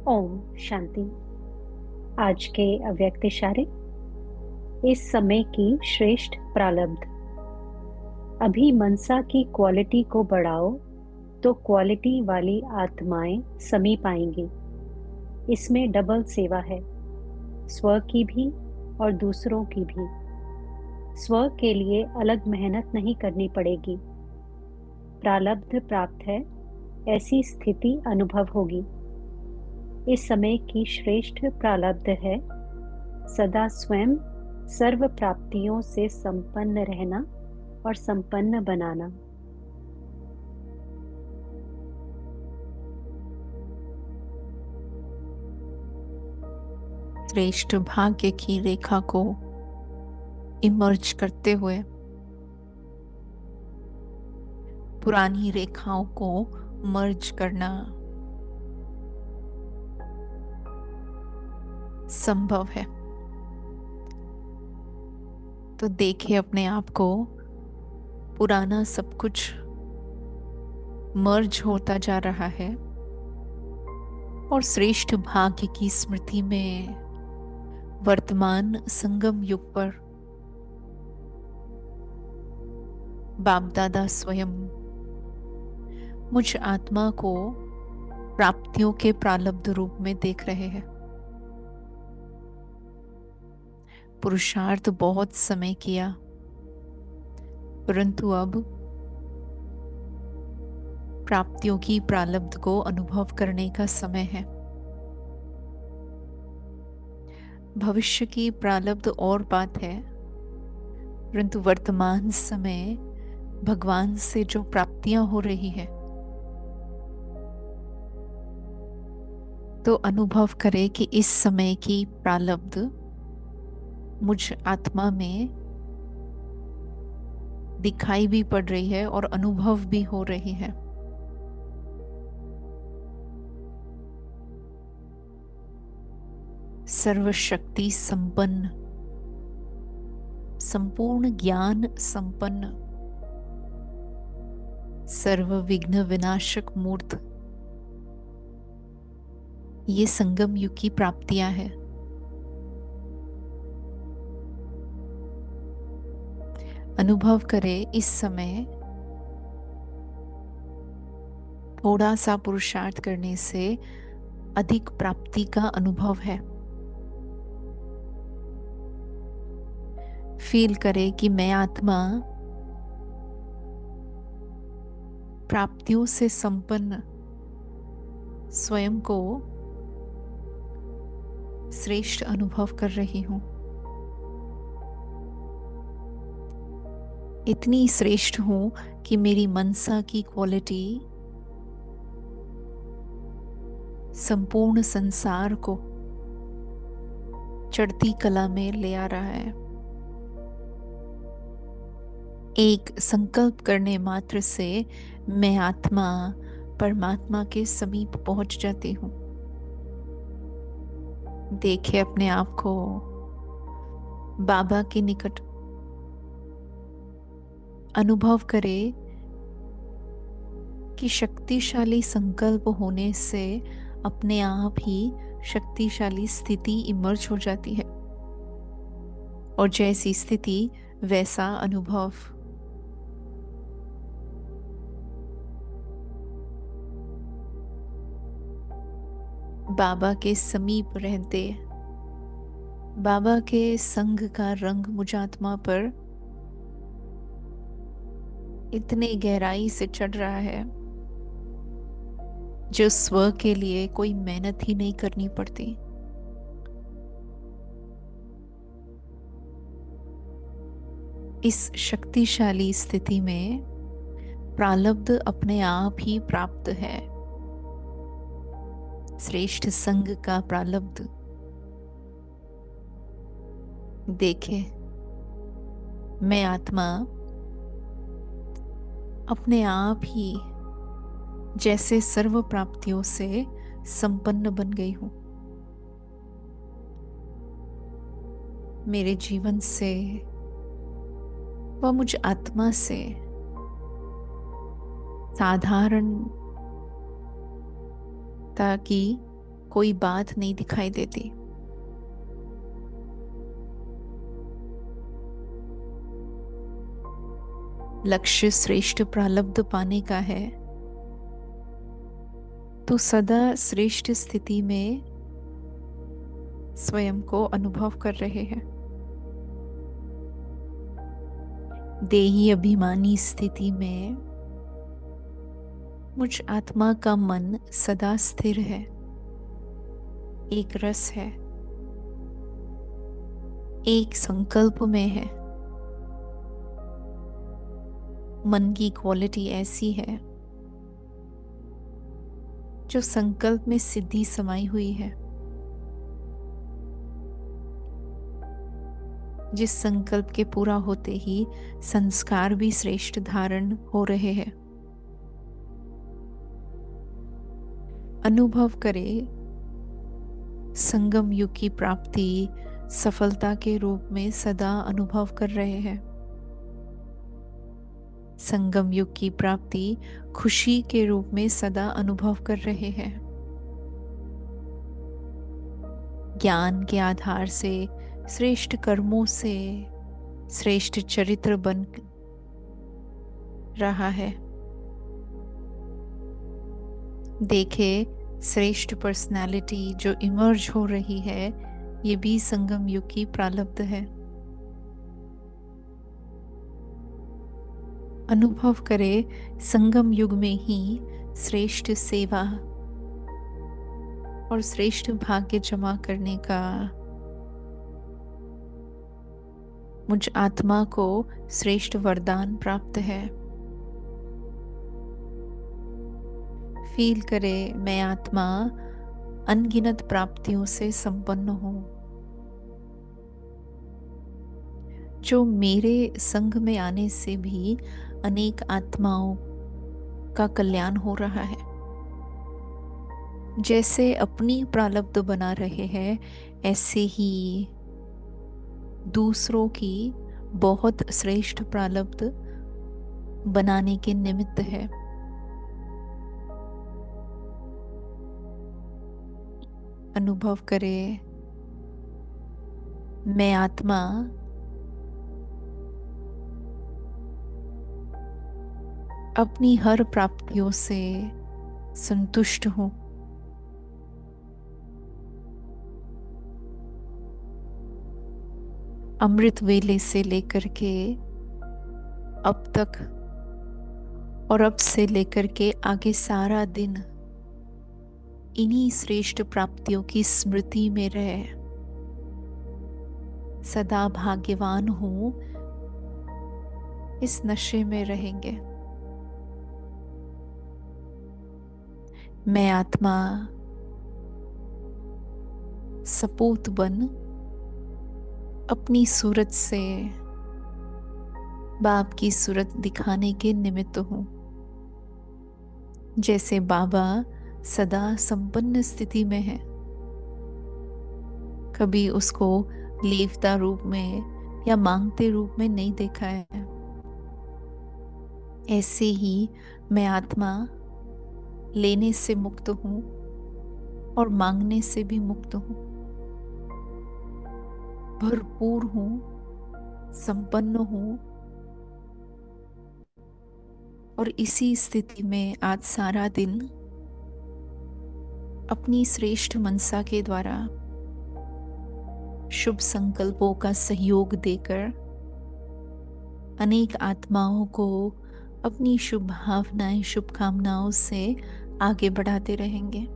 ओम शांति। आज के अव्यक्त इशारे। इस समय की श्रेष्ठ प्रारब्ध। अभी मनसा की क्वालिटी को बढ़ाओ तो क्वालिटी वाली आत्माएं समीप आएंगी। इसमें डबल सेवा है, स्व की भी और दूसरों की भी। स्व के लिए अलग मेहनत नहीं करनी पड़ेगी। प्रारब्ध प्राप्त है, ऐसी स्थिति अनुभव होगी। इस समय की श्रेष्ठ प्रारब्ध है सदा स्वयं सर्व प्राप्तियों से संपन्न रहना और संपन्न बनाना। श्रेष्ठ भाग्य की रेखा को इमर्ज करते हुए पुरानी रेखाओं को मर्ज करना संभव है। तो देखिए अपने आप को, पुराना सब कुछ मर्ज होता जा रहा है और श्रेष्ठ भाग्य की स्मृति में वर्तमान संगम युग पर बाप दादा स्वयं मुझ आत्मा को प्राप्तियों के प्रारब्ध रूप में देख रहे हैं। पुरुषार्थ बहुत समय किया, परंतु अब प्राप्तियों की प्रारब्ध को अनुभव करने का समय है। भविष्य की प्रारब्ध और बात है, परंतु वर्तमान समय भगवान से जो प्राप्तियां हो रही है, तो अनुभव करें कि इस समय की प्रारब्ध मुझ आत्मा में दिखाई भी पड़ रही है और अनुभव भी हो रही है। सर्वशक्ति संपन्न, संपूर्ण ज्ञान संपन्न, सर्व विघ्न विनाशक मूर्त, ये संगम युग की प्राप्तियां हैं। अनुभव करें इस समय थोड़ा सा पुरुषार्थ करने से अधिक प्राप्ति का अनुभव है। फील करें कि मैं आत्मा प्राप्तियों से संपन्न स्वयं को श्रेष्ठ अनुभव कर रही हूं। इतनी श्रेष्ठ हूं कि मेरी मनसा की क्वालिटी संपूर्ण संसार को चढ़ती कला में ले आ रहा है। एक संकल्प करने मात्र से मैं आत्मा परमात्मा के समीप पहुंच जाती हूं। देखिए अपने आप को बाबा के निकट। अनुभव करें कि शक्तिशाली संकल्प होने से अपने आप ही शक्तिशाली स्थिति इमर्ज हो जाती है, और जैसी स्थिति वैसा अनुभव। बाबा के समीप रहते बाबा के संग का रंग मुझ आत्मा पर इतने गहराई से चढ़ रहा है, जो स्व के लिए कोई मेहनत ही नहीं करनी पड़ती। इस शक्तिशाली स्थिति में प्रारब्ध अपने आप ही प्राप्त है। श्रेष्ठ संग का प्रारब्ध। देखे मैं आत्मा अपने आप ही जैसे सर्व प्राप्तियों से संपन्न बन गई हूं। मेरे जीवन से व मुझ आत्मा से साधारणता की कोई बात नहीं दिखाई देती। लक्ष्य श्रेष्ठ प्रारब्ध पाने का है, तो सदा श्रेष्ठ स्थिति में स्वयं को अनुभव कर रहे हैं। देही अभिमानी स्थिति में मुझ आत्मा का मन सदा स्थिर है, एक रस है, एक संकल्प में है। मन की क्वालिटी ऐसी है जो संकल्प में सिद्धि समाई हुई है। जिस संकल्प के पूरा होते ही संस्कार भी श्रेष्ठ धारण हो रहे हैं। अनुभव करे संगम युग की प्राप्ति सफलता के रूप में सदा अनुभव कर रहे हैं। संगम युग की प्राप्ति खुशी के रूप में सदा अनुभव कर रहे हैं। ज्ञान के आधार से श्रेष्ठ कर्मों से श्रेष्ठ चरित्र बन रहा है। देखे श्रेष्ठ पर्सनालिटी जो इमर्ज हो रही है, ये भी संगम युग की प्रारब्ध है। अनुभव करे संगम युग में ही श्रेष्ठ सेवा और श्रेष्ठ भाग्य जमा करने का मुझ आत्मा को श्रेष्ठ वरदान प्राप्त है। फील करे मैं आत्मा अनगिनत प्राप्तियों से संपन्न हूँ, जो मेरे संग में आने से भी अनेक आत्माओं का कल्याण हो रहा है। जैसे अपनी प्रारब्ध बना रहे हैं, ऐसे ही दूसरों की बहुत श्रेष्ठ प्रारब्ध बनाने के निमित्त है। अनुभव करे मैं आत्मा अपनी हर प्राप्तियों से संतुष्ट हूँ। अमृत वेले से लेकर के अब तक और अब से लेकर के आगे सारा दिन इन्हीं श्रेष्ठ प्राप्तियों की स्मृति में रहे। सदा भाग्यवान हूँ, इस नशे में रहेंगे। मैं आत्मा सपूत बन अपनी सूरत से बाप की सूरत दिखाने के निमित्त हूँ। जैसे बाबा सदा संपन्न स्थिति में है, कभी उसको लेवता रूप में या मांगते रूप में नहीं देखा है, ऐसे ही मैं आत्मा लेने से मुक्त हूँ और मांगने से भी मुक्त हूँ। भरपूर हूँ, संपन्न हूँ, और इसी स्थिति में आज सारा दिन अपनी श्रेष्ठ मनसा के द्वारा शुभ संकल्पों का सहयोग देकर अनेक आत्माओं को अपनी शुभ भावनाएं, शुभकामनाओं से आगे बढ़ाते रहेंगे।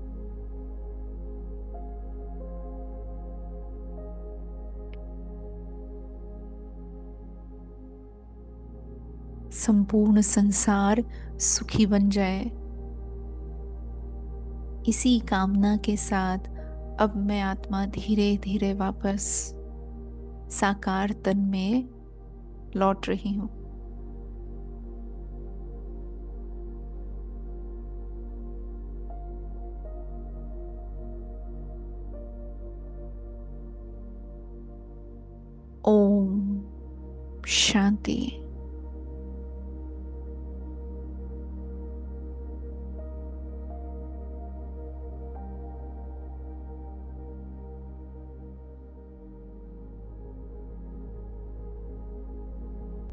संपूर्ण संसार सुखी बन जाए, इसी कामना के साथ अब मैं आत्मा धीरे धीरे वापस साकार तन में लौट रही हूँ। ओम शांति।